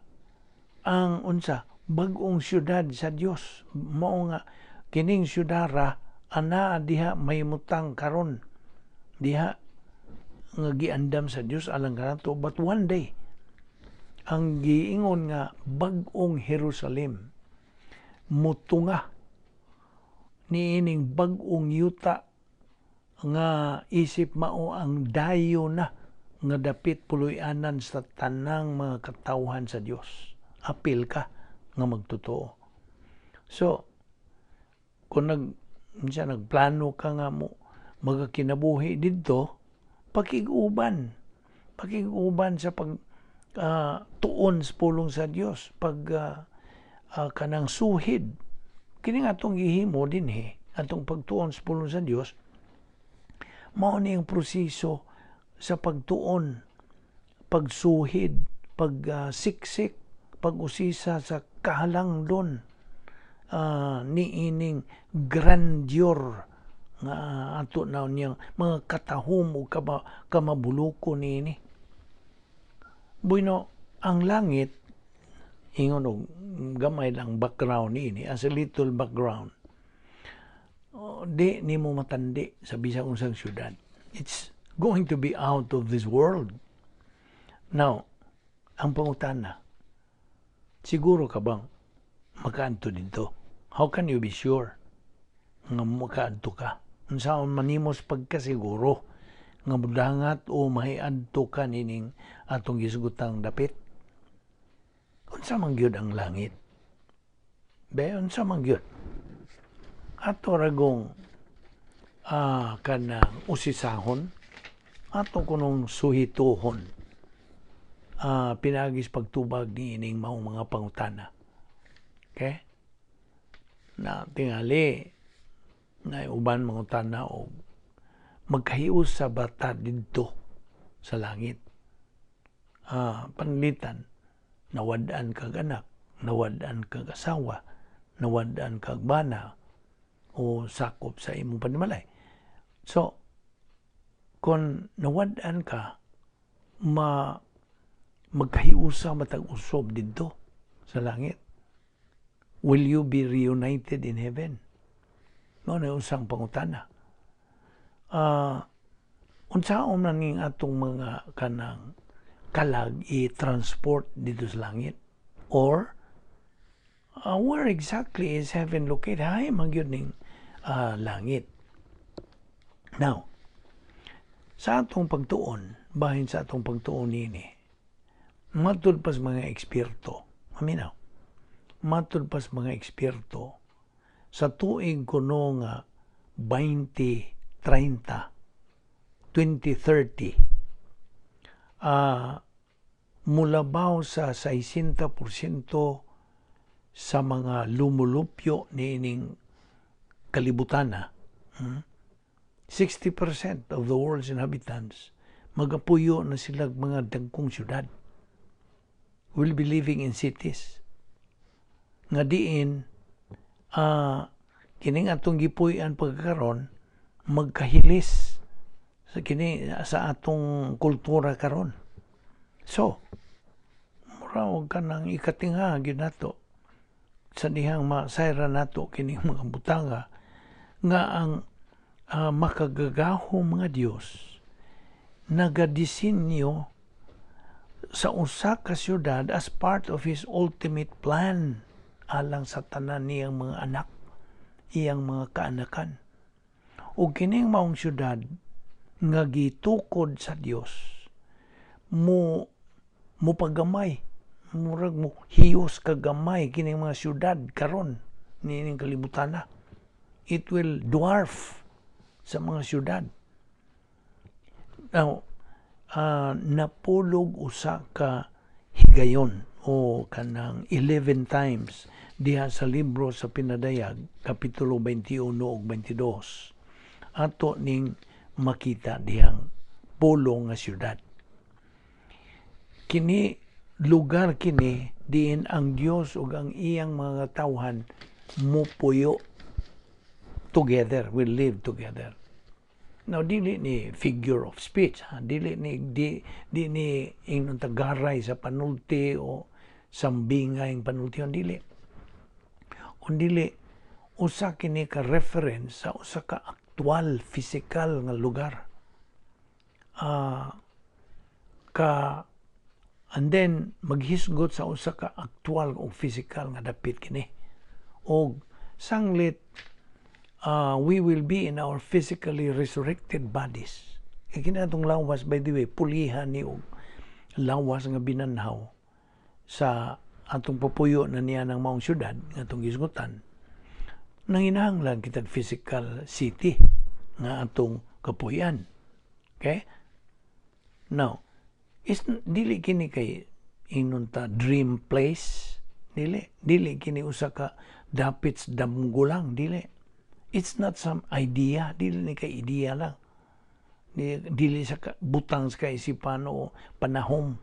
ang bag-ong syudad sa Dios. Mao nga kining syudara ana diha may mutang karon, diha nga giandam sa Dios alang kanato. But one day ang giingon nga bag-ong Jerusalem mutunga niining bag-ong yuta nga isip mao ang dayo na nga dapit puloy-anan sa tanang mga katawhan sa Dios. Apil ka nga magtotoo. So kung nagplano ka nga mo magakinabuhi didto, pakiguban sa pag tuon sa pulong sa Dios, pag kanang suhid kini nga atong gihimo dinhi, atong pagtuon sa pulong sa Dios. Mao ni ang proseso sa pagtuon, pagsuhid, pagsiksik, pag-usisa sa kahalangdon niining grandeur nga ato na niyang mga katahom o kamabuluko niini. Bueno, ang langit, ingon og gamay lang background niini, as a little background. Di ni mo matandi sa bisang unsang syudad. It's going to be out of this world. Now, ang pangutana, siguro ka bang makaadto dito? How can you be sure nga makaadto ka? Unsaon manimos pagkasiguro nga mudangat o mahiadto ka nining atong gisgutang dapit? Unsa man gyud ang langit? Unsa man gyud? Ato ragong kanang usisahon, ato kunong suhituhon, pinagis pagtubag ni ining maong mga pangutana. Okay? Na tingali na uban mga utana o magkahius sa bata didto sa langit. Panlitan, nawadaan kag anak, nawadaan kag asawa, nawadaan kag bana, o sakop sa imong panimalay. So, kung nawadaan ka, magkahiusa matag usob dito sa langit, will you be reunited in heaven? Mao na usang pangutana. Unsaon man ning atong mga kanang kalag i-transport dito sa langit? Or where exactly is heaven located? Hay magyud ning langit. Now, sa atong pagtuon, bahin sa atong pagtuon nini, matud pas mga eksperto, aminaw, matud pas mga eksperto, sa tuig kuno nga 2030, 2030, mulabaw sa 60% sa mga lumulupyo niining kalibutan 60% of the world's inhabitants magapuyo na sila mga dagkong syudad, will be living in cities nga diin kining atong gipuy-an pagkaron magkahilis sa atong kultura karon. So, mura ka nang ikatingha gyud nato sa dihang masayra nato kining mga butanga nga ang makagagahong mga Dios nagadisenyo sa usa ka syudad as part of His ultimate plan alang sa tanan niyang mga anak, iyang mga kaanakan. O kining maong syudad nga gitukod sa Dios mo pagamay, murag mo hiyos kagamay kining mga syudad karon nining kalibutan. It will dwarf sa mga syudad. Now, napulog usa ka higayon o kanang 11 times diha sa libro sa Pinadayag, Kapitulo 21 ug 22. Ato ning makita dihang pulong nga syudad. Kini lugar kini diin ang Dios ug ang iyang mga tawhan mupuyo together, will live together. Now, dili ni figure of speech, dili ni ingnon tagaray sa panulti o sambingay ang panulti, dili. Dili, usa kini ka reference sa usa ka aktual physical nga lugar. And then maghisgot sa usa ka aktual o physical nga dapit kini. O sanglit we will be in our physically resurrected bodies. Kini atong lawas, by the way, pulihan ni og lawas nga binanhaw sa atong papuyo na niya ng maong syudad nga atong gisgutan. Nanginahanglan kitag physical city nga atong kapuyan. Okay? Now, dili kini kay ingnon ta dream place, dili kini usa ka dapit damgulang, dili. It's not some idea, dili ni kay idea lang. Dili sa butang sa kaisipan o panahom.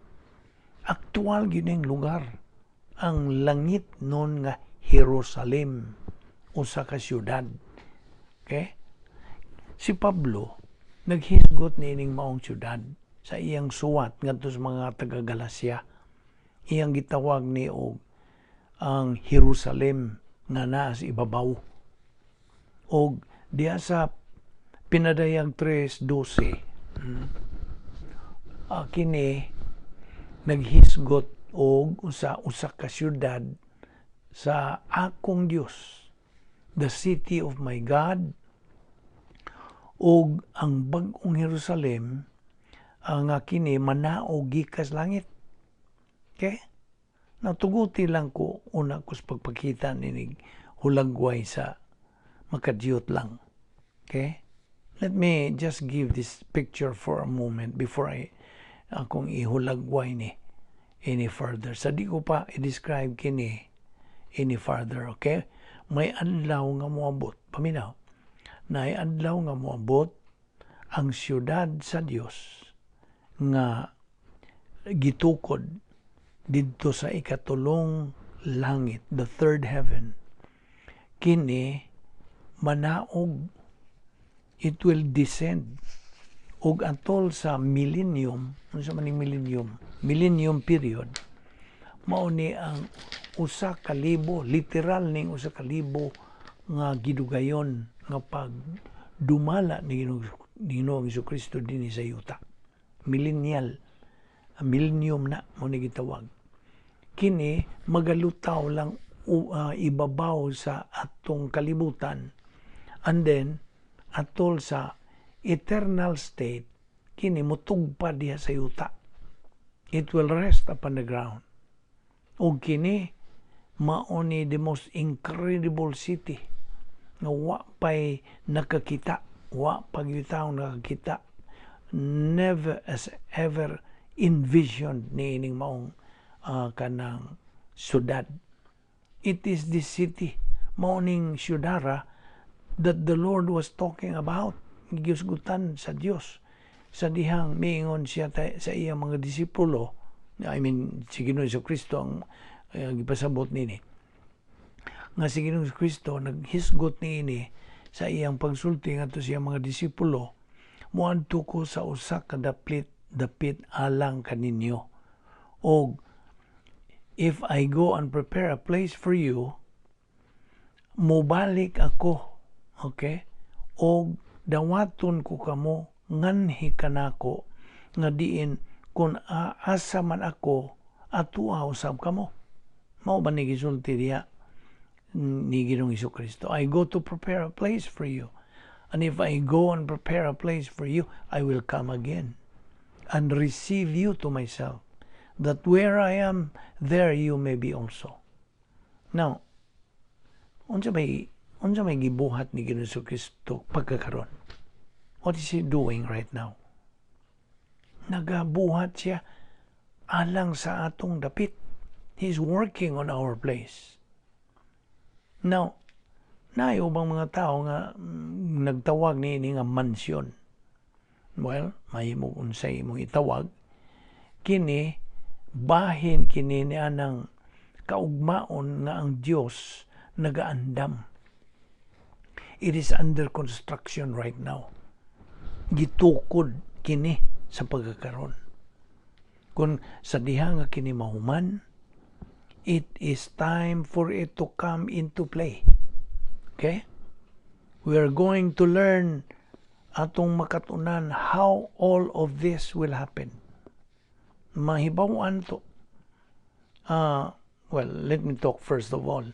Aktual gining lugar. Ang langit nun nga Jerusalem, usa ka syudad. Okay? Si Pablo naghisgot niining maong syudad sa iyang suwat ngadto sa mga taga-Galasya. Iyang gitawag ni og ang Jerusalem nga naa sa ibabaw. Og diya sa Pinadayag 3:12 kini naghisgot og usa ka syudad sa akong Dios, the city of my God, og ang bag-ong Jerusalem nga kini manaog gikas langit. Okay? Natuguti lang ko una ko sa pagpakita ninig hulagway sa makadiyot lang. Okay? Let me just give this picture for a moment before akong ihulagway ni any further. Sa di ko pa i-describe kini any further, okay? May adlaw nga moabot, paminaw. Na adlaw nga moabot ang syudad sa Dios nga gitukod didto sa ikatulong langit, the third heaven. Kini manaog, it will descend ug atol sa millennium, unsa man ning millennium period, mao ni ang 1,000, literal ning 1,000 nga gidugayon nga pag dumala ni Ginoong Jesucristo dinhi sa yuta. Millennium na mo ni gitawag. Kini magalutaw lang ibabaw sa atong kalibutan, and then atol sa eternal state kini mutugpa diha sa yuta. It will rest upon the ground. Og kini mao ni the most incredible city nga wa pay nakakita, wa pagyutaw nakakita, never as ever envisioned ni ining maong kanang syudad. It is this city, maoning syudara that the Lord was talking about, giusgutan sa Dios sa dihang miingon siya sa iyang mga disipulo, si Ginoong Jesucristo ang gipasabot nini nga si Ginoong Jesucristo naghisgot niini sa iyang pagsulti ngadto sa iyang mga disipulo, moadto ko sa usa ka dapit alang kaninyo, og if I go and prepare a place for you, mobalik ako, okay? Og dawaton ko kamo nganhi kanako nga diin kung asa man ako atuwa usab kamo. Mao ba ni gisulti diya ni Ginoong Jesucristo? I go to prepare a place for you. And if I go and prepare a place for you, I will come again and receive you to myself, that where I am, there you may be also. Now, unsa may gibuhat ni Ginoong Jesucristo pagkakaron? What is he doing right now? Nagabuhat siya alang sa atong dapit. He's working on our place. Now, nayo bang mga tao nga nagtawag ni nga mansyon? Well, mahimo unsay imong itawag. Kini bahin kini ni anang kaugmaon nga ang Dios nagaandam. It is under construction right now. Gitukod kini sa pagkakaron. Kung sa diha nga kini mahuman, it is time for it to come into play. Okay? We are going to learn atong makatunan how all of this will happen. Mahibawan to. Well, let me talk first of all.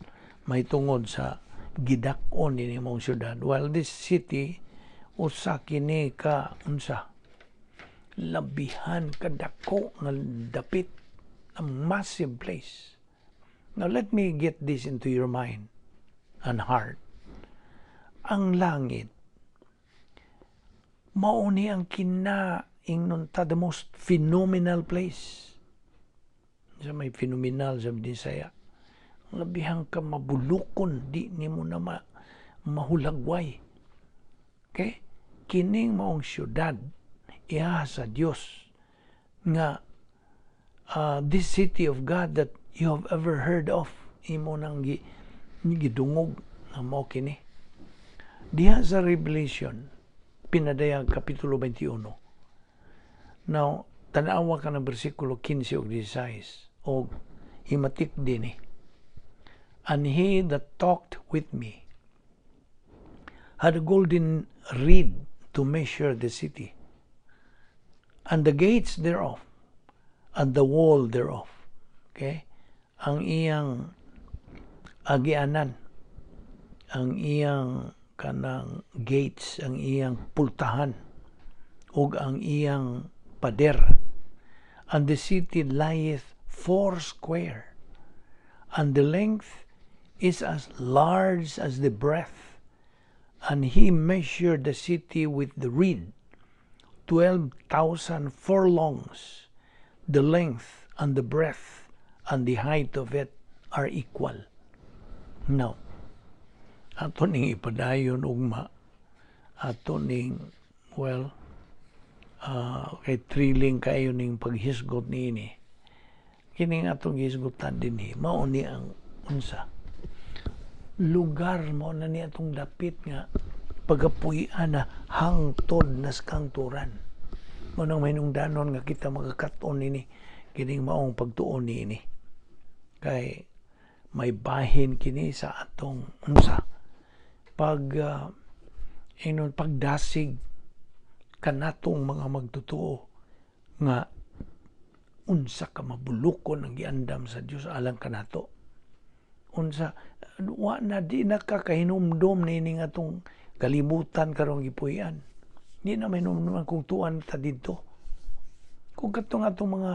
May tungod sa gidakon ini mong syudad. Well, this city, usa kini ka, labihan kadako nga dapit, a massive place. Now, let me get this into your mind and heart. Ang langit, mauni ang kinaingnon ta, the most phenomenal place. Sa may phenomenal sa Bisaya. Labihang ka mabulukon, di ni mo na mahulagway. Okay? Kining maong syudad, iha sa Dios nga this city of God that you have ever heard of, imo nang gidungog nga mao kini. Diha sa Revelation, pinadayag Kapitulo 21. Now, tanawa ka ng versikulo 15 o 16, o himatik din eh. And he that talked with me had a golden reed to measure the city, and the gates thereof, and the wall thereof. Okay? Ang iyang agianan, ang iyang kanang gates, ang iyang pultahan, ug ang iyang pader. And the city lieth 4 square, and the length is as large as the breadth. And he measured the city with the reed, 12,000 furlongs. The length and the breadth and the height of it are equal. Now, ato ning ipadayon ugma, ato ning, well, kay thrilling kayo ning paghisgot niini. Kining atong hisgutan dinhi, mao ni ang unsa. Lugar mo na ni atong dapit nga pagapuy-an na hangtod nas kangturan. Mo nang mainungdanon nga kita magakaton nini kining maong pagtuon niini. Kay may bahin kini sa atong unsa pagdasig kanatong mga magtotoo nga unsa ka mabulukon ang giandam sa Dios alang kanato. Unsa wa na di nakakahinumdom nini nga tong kalibutan karong gipuy-an. Di na may naman kung tuan ta dito. Kung katong atong mga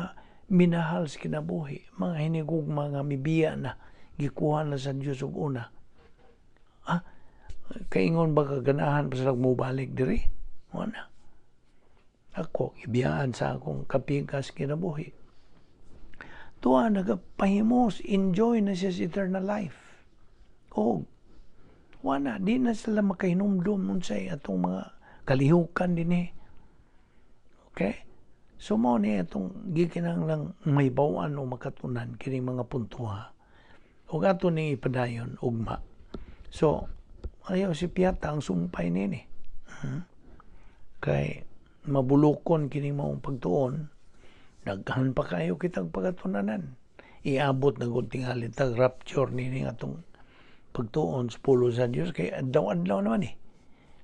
minahal sa kinabuhi, mga hinigugma nga mibiya na gikuha na sa Dios ug una. Kaingon ba kaganahan pa sila mobalik diri? Wala. Ako, ibiyaan sa akong kapigas kinabuhi. Tuwa, nagapahimos, enjoy na siya sa eternal life. O, wala, di na sila makahinumdum nun sa atong mga kalihukan din eh. Okay? So, mo ni atong gikinang lang may bawaan o makatunan kining mga puntuha. O ato ni ipadayon, ugma. So, ayaw si Piata ang sumpay nini. Kay mabulukon kining maong pagtuon, daghan pa kayo kitang pagatunanan. Iabot na kung tingali tag rapture nini atong pagtuon sa pulo sa Dios kay adlaw-adlaw naman eh.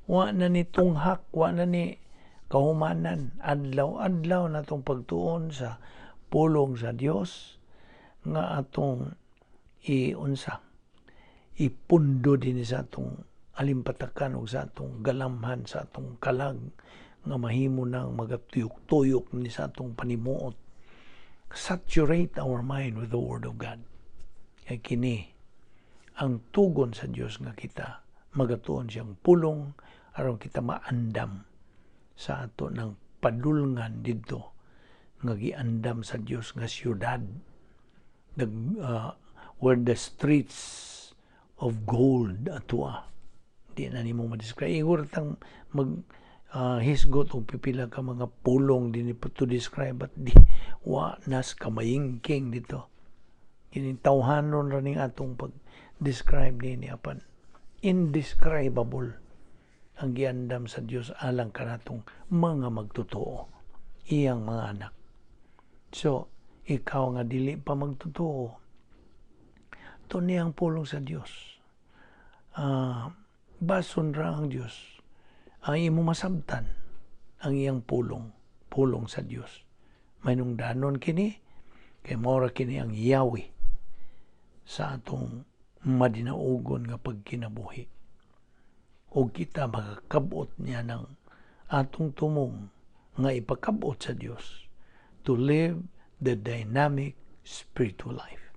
Wa na ni tunghak, wa na ni kahumanan, adlaw-adlaw na tong pagtuon sa pulong sa Dios nga atong ipundo din sa atong alimpatakan o sa atong galamhan, sa atong kalag nga mahimo nang magatuyok-tuyok ni sa atong panimuot. Saturate our mind with the Word of God. Kaya kini ang tugon sa Dios nga kita magatuon siyang pulong aron kita maandam sa ato ng padulngan didto nga giandam sa Dios nga siyudad, where the streets of gold atwa. Di na nimo ma-describe. Igor tang hisgot o pipila ka mga pulong din to describe, but di wa nas kamayingking dito. Kinintawhanon ra ning atong pag-describe ni apan indescribable ang giandam sa Dios alang kanatong mga magtotoo, iyang mga anak. So, ikaw nga dili pa magtotoo, ito niyang pulong sa Dios. Bason ra ang Dios. Ang imo masabtan ang iyang pulong sa Dios. May nungdanon kini, kay mora kini ang Yahweh sa atong madinaugon nga pagkinabuhi. O kita makakabot niya ng atong tumong nga ipakabot sa Dios to live the dynamic spiritual life.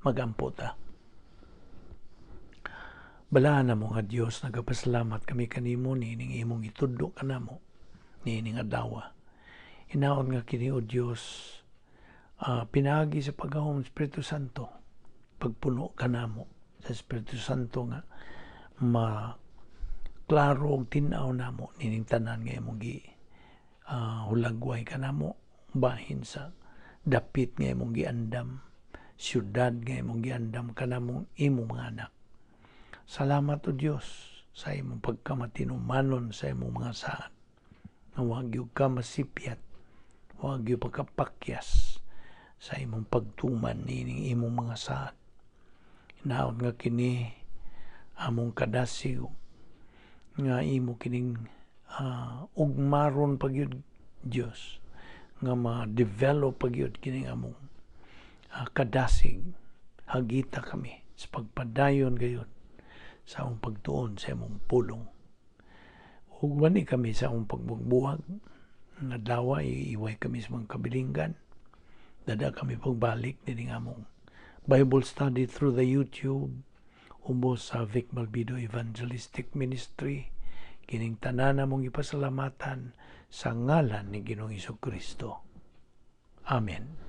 Magampo ta. Balahan na mo nga Diyos, nagapasalamat kami kanimo nining imong itudlo kanamo nining adlaw. Hinaon nga kini o Diyos, pinagi sa pagahom Espiritu Santo, pagpuno kanamo sa Espiritu Santo nga klaro og tin-aw namo nining tanan nga imong hulagway kanamo bahin sa dapit nga imong giandam, syudad nga imong giandam kanamong imong mga anak. Salamat o Dios sa imong pagkamatinumanon sa imong mga saad. Huwag yung ka masipyat, huwag yung pagkapakyas sa imong pagtuman nining imong mga saad. Inaon nga kini among kadasig nga imo kining ugmaron pagyud Dios nga ma-develop pagyud kining among kadasig. Hagita kami sa pagpadayon gayud sa among pagtuon sa imong pulong. Ug wani kami sa among pagbugbuhag nga dawa iiway kami sa mga kabilinggan. Dada kami pagbalik dining among Bible study through the YouTube ubos sa Vic Balbido Evangelistic Ministry. Kining tanan namong ipasalamatan sa ngalan ni Ginoong Hesukristo. Amen.